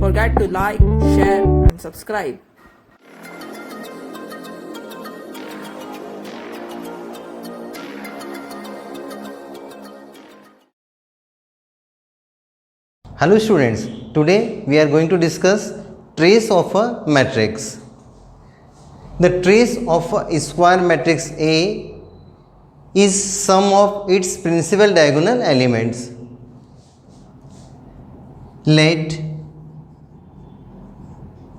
forget to like, share and subscribe. Hello students, today we are going to discuss trace of a matrix. The trace of a square matrix A is sum of its principal diagonal elements. Let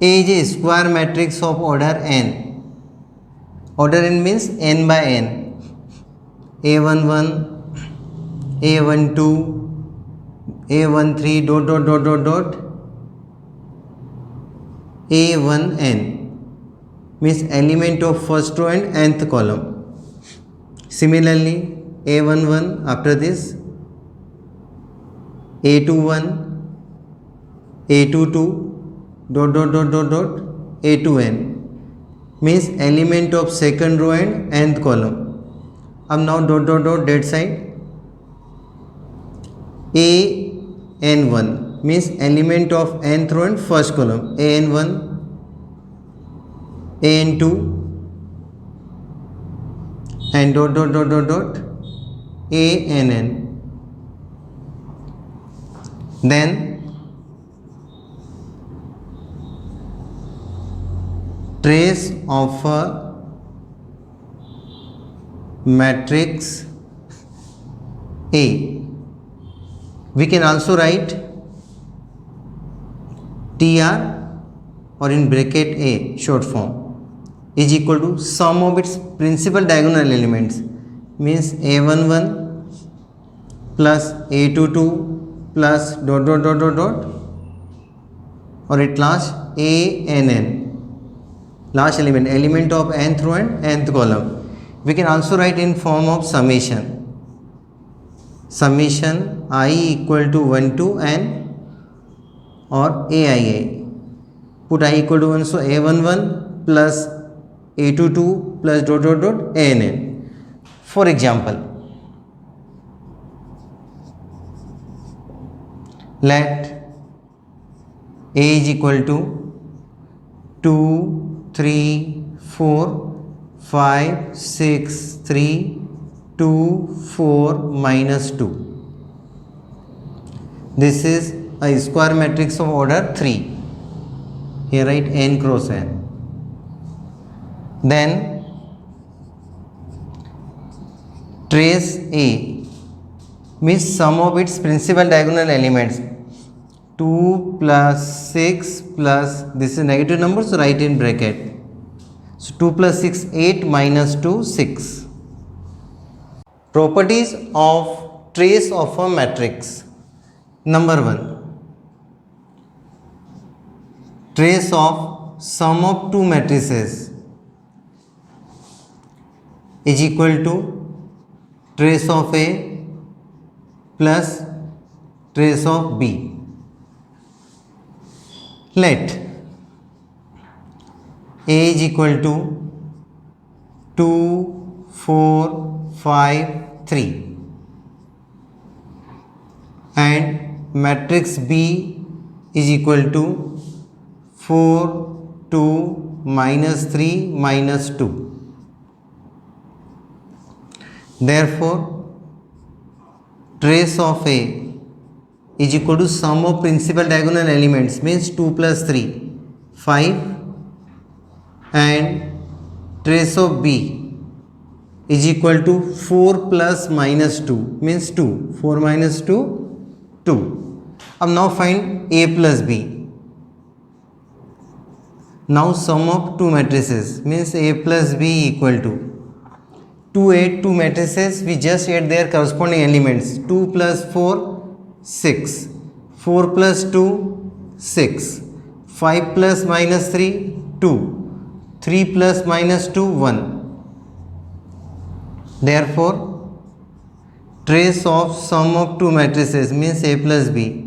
A is a square matrix of order n. Order n means n by n. A11, A12, A13 dot A1n means element of first row and nth column. Similarly, A11 after this, A21, A22 dot A2n means element of second row and nth column. अब now dot that side. an1 means element of nth row and first column. an1, an2 and dot ann. Then trace of a matrix A. We can also write TR or in bracket A short form is equal to sum of its principal diagonal elements, means A11 plus A22 plus dot or at last ANN, last element of nth row and nth column. We can also write in form of summation I equal to 1 to n or aii. Put I equal to 1, so a11 plus a22 plus dot ann. For example, let A is equal to 2, 3, 4, 5, 6, 3, 2, 4, minus 2. This is a square matrix of order 3. Here write n cross n. Then trace A means sum of its principal diagonal elements. 2 plus 6 plus, this is negative number, so write in bracket. So 2 plus 6, 8, minus 2, 6. Properties of trace of a matrix. Number 1. Trace of sum of two matrices is equal to trace of A plus trace of B. Let A is equal to 2, 4, 5, 3 and matrix B is equal to 4, 2, minus 3, minus 2. Therefore, trace of A is equal to sum of principal diagonal elements, means 2 plus 3, 5, and trace of B is equal to 4 plus minus 2, means 2. 4 minus 2, 2. Now find A plus B. Now sum of two matrices, means A plus B equal to, to add two matrices we just add their corresponding elements. 2 plus 4, 6. 4 plus 2, 6. 5 plus minus 3, 2. 3 plus minus 2, 1. Therefore, trace of sum of two matrices, means A plus B,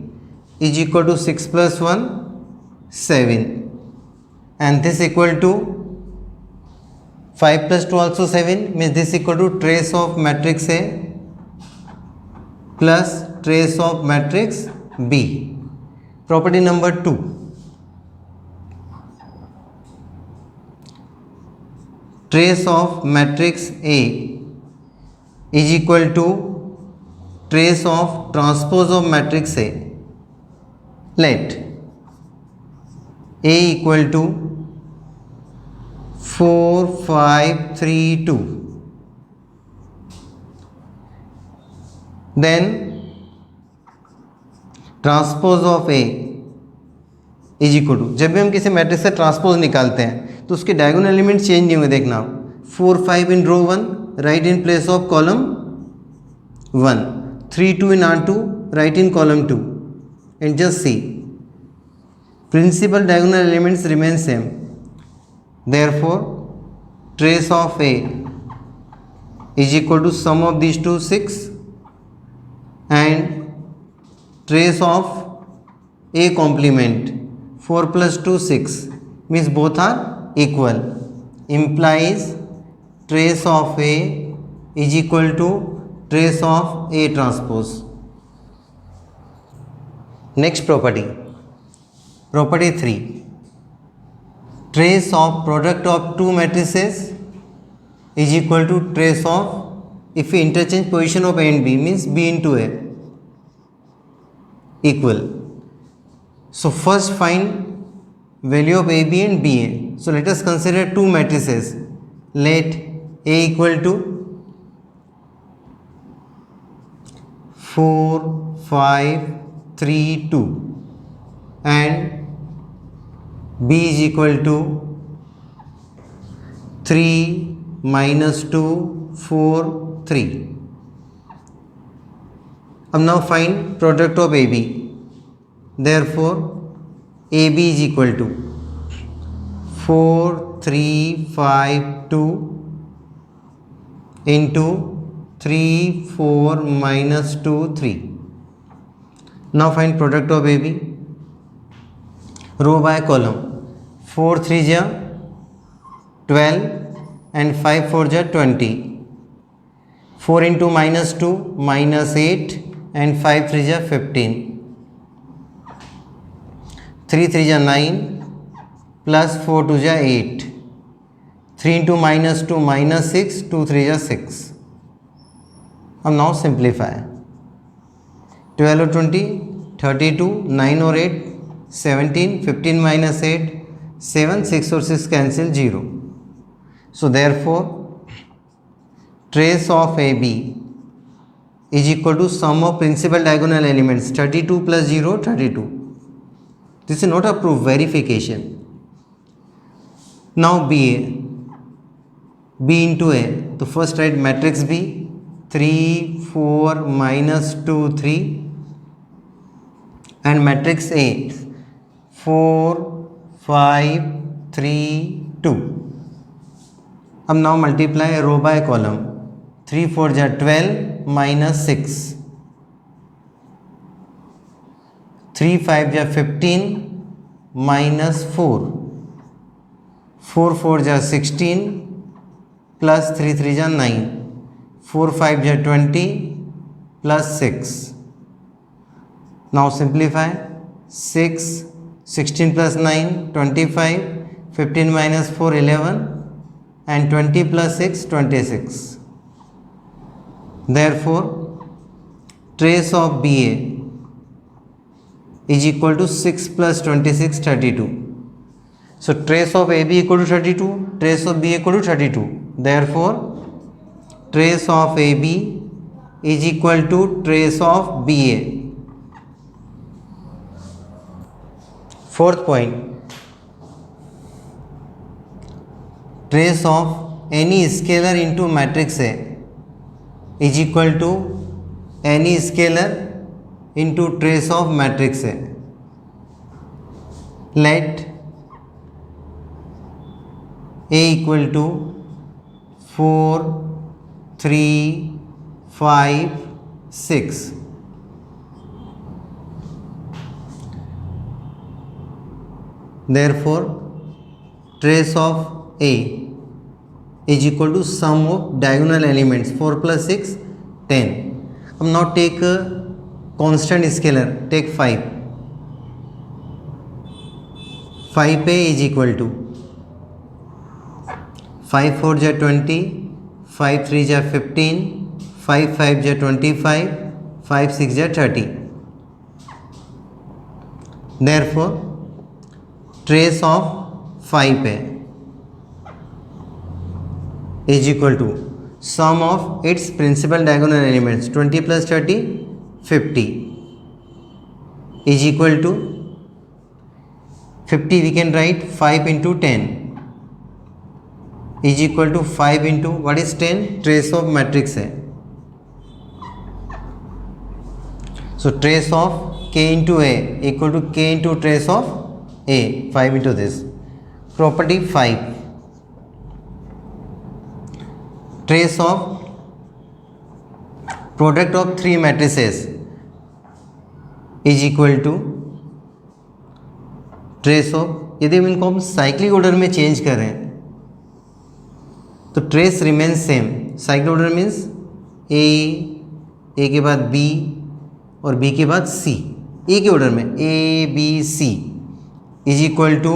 is equal to 6 plus 1, 7, and this equal to 5 plus 2 also 7, means this equal to trace of matrix A plus trace of matrix B. Property number 2. trace of matrix A is equal to trace of transpose of matrix A. Let A equal to 4 5 3 2. Then transpose of A is equal to, जब भी हम किसी matrix से transpose निकालते हैं तो उसके diagonal element change नहीं होंगे. देखना 4 5 in row 1 right in place of column 1, 3 2 in R2 right in column 2. And just see principal diagonal elements remain same. Therefore trace of A is equal to sum of these two 6 and trace of A complement 4 plus 2 6 means both are equal, implies trace of A is equal to trace of A transpose. Next property 3, trace of product of two matrices is equal to trace of, if we interchange position of A and B means B into A, equal. So first find value of AB and BA. So let us consider two matrices. Let A equal to 4 5 3 2 and B is equal to 3 minus 2 4 3. Now find product of AB. Therefore AB is equal to 4 3 5 2 into 3 4 minus 2 3. Now find product of AB. Row by column. 4 3 ja 12 and 5 4 ja 20. 4 into minus 2 minus 8 and 5 3 ja 15. 3 3 ja 9 plus 4 2 ja 8. 3 into minus 2 minus 6, 2 3 ja 6. Now simplify. 12 or 20, 32, 9 or 8, 17, 15 minus 8, 7, 6 or 6 cancel 0. So therefore trace of AB is equal to sum of principal diagonal elements 32 plus 0 32. This is not a proof, verification. Now BA, B into A. So first write matrix B 3 4 minus 2 3 and matrix A 4 5 3 2. Now multiply row by column. 3 4 ja 12 minus 6. 3 5 ja 15 minus 4. 4 4 ja 16 plus 3 3 ja 9. 4 5 ja 20 plus 6. Now simplify. 6 16 plus 9 25. 15 minus 4 11 and 20 plus 6 26. Therefore trace of BA is equal to 6 plus 26 32. So trace of AB equal to 32, trace of BA equal to 32. Therefore trace of AB is equal to trace of BA. Fourth point, trace of any scalar into matrix A is equal to any scalar into trace of matrix A. Let A equal to 4 3 5 6. Therefore trace of A is equal to sum of diagonal elements 4 plus 6 10. Now take a constant scalar, take 5. 5A is equal to 5 4 जा 20, 5 3 जा 15, 5 5 जा 25, 5 6 जा 30. Therefore trace of 5 है is equal to sum of its principal diagonal elements 20 plus 30 50 is equal to 50 we can write 5 into 10 is equal to 5 into what is 10 trace of matrix है. So trace of k into a equal to k into trace of a, 5 into this. Property 5, trace of product of three matrices is equal to trace of, यदि इनको हम cyclic order में change करें तो trace remain same. Cyclic order means A के बाद B और B के बाद सी, ए के ऑर्डर में A B C is equal to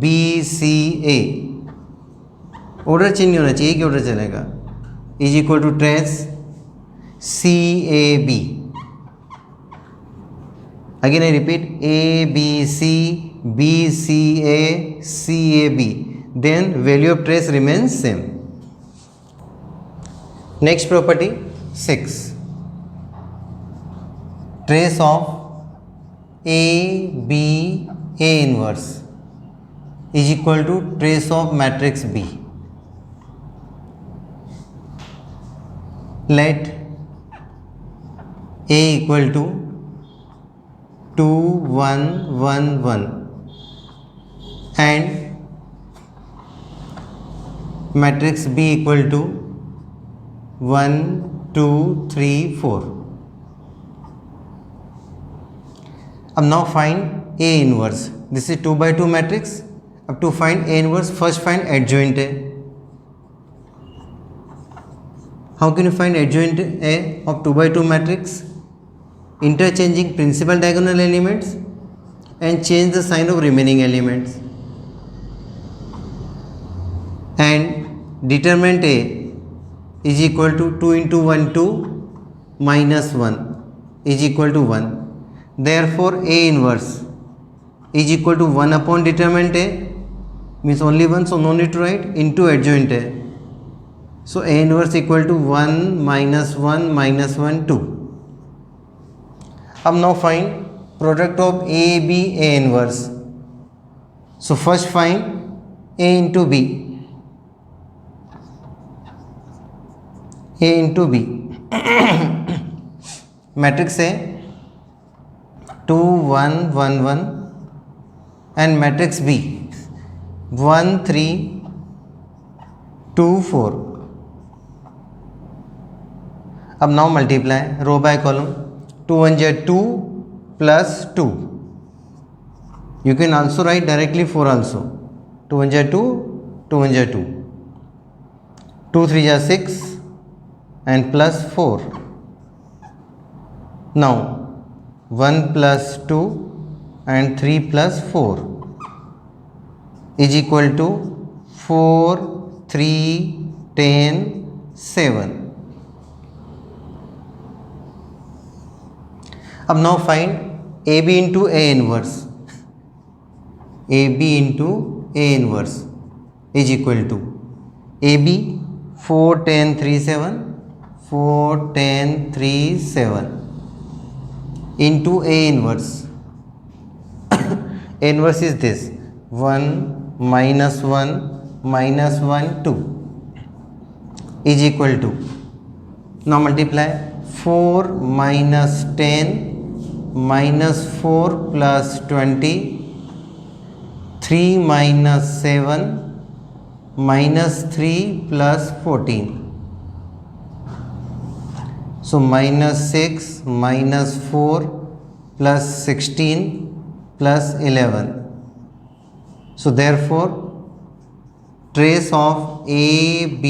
B C A. Order change नहीं होना चाहिए, एक ऑर्डर चलेगा. Is equal to trace C A B. Again I repeat A B C B C A B. Then value of trace remains same. Next property 6, trace of A B A inverse is equal to trace of matrix B. Let A equal to 2 1 1 1 and matrix B equal to 1 2 3 4. अब now find A inverse. This is 2 by 2 matrix. अब to find A inverse, first find adjoint A. How can you find adjoint A of 2 by 2 matrix? Interchanging principal diagonal elements and change the sign of remaining elements. And determinant A is equal to 2 into 1 2 minus 1 is equal to 1. Therefore A inverse is equal to 1 upon determinant A, means only 1, so no need to write, into adjoint A. So A inverse equal to 1 minus 1 minus 1 2. अब now find product of A B A inverse. So first find A into B. A into B. Matrix A 2 1 1 1 and matrix B 1 3 2 4. अब now multiply row by column. 2 1 जा 2 plus 2. You can also write directly 4 also. 2 1 ja 2, 2 1 ja 2. 2 3 ja 6 and plus 4. Now 1 plus 2 and 3 plus 4 is equal to 4 3 10 7. अब now find A B into A inverse. A B into A inverse is equal to A B 4 10 3 7 4 10 3 7 into A inverse. A inverse is this 1 minus 1 minus 1 2 is equal to, now multiply 4 minus 10 minus 4 plus 20, 3 minus 7 minus 3 plus 14. So minus 6 minus 4 plus 16 plus 11. So therefore trace of A B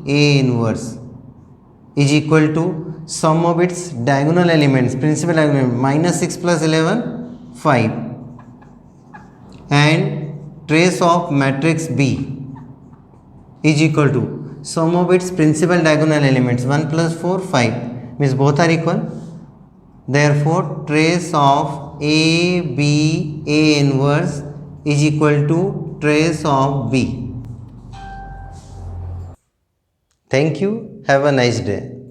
A inverse is equal to sum of its diagonal elements, principal diagonal element, minus 6 plus 11 5, and trace of matrix B is equal to sum of its principal diagonal elements 1 plus 4 5 means both are equal. Therefore trace of A inverse is equal to trace of B. Thank you. Have a nice day.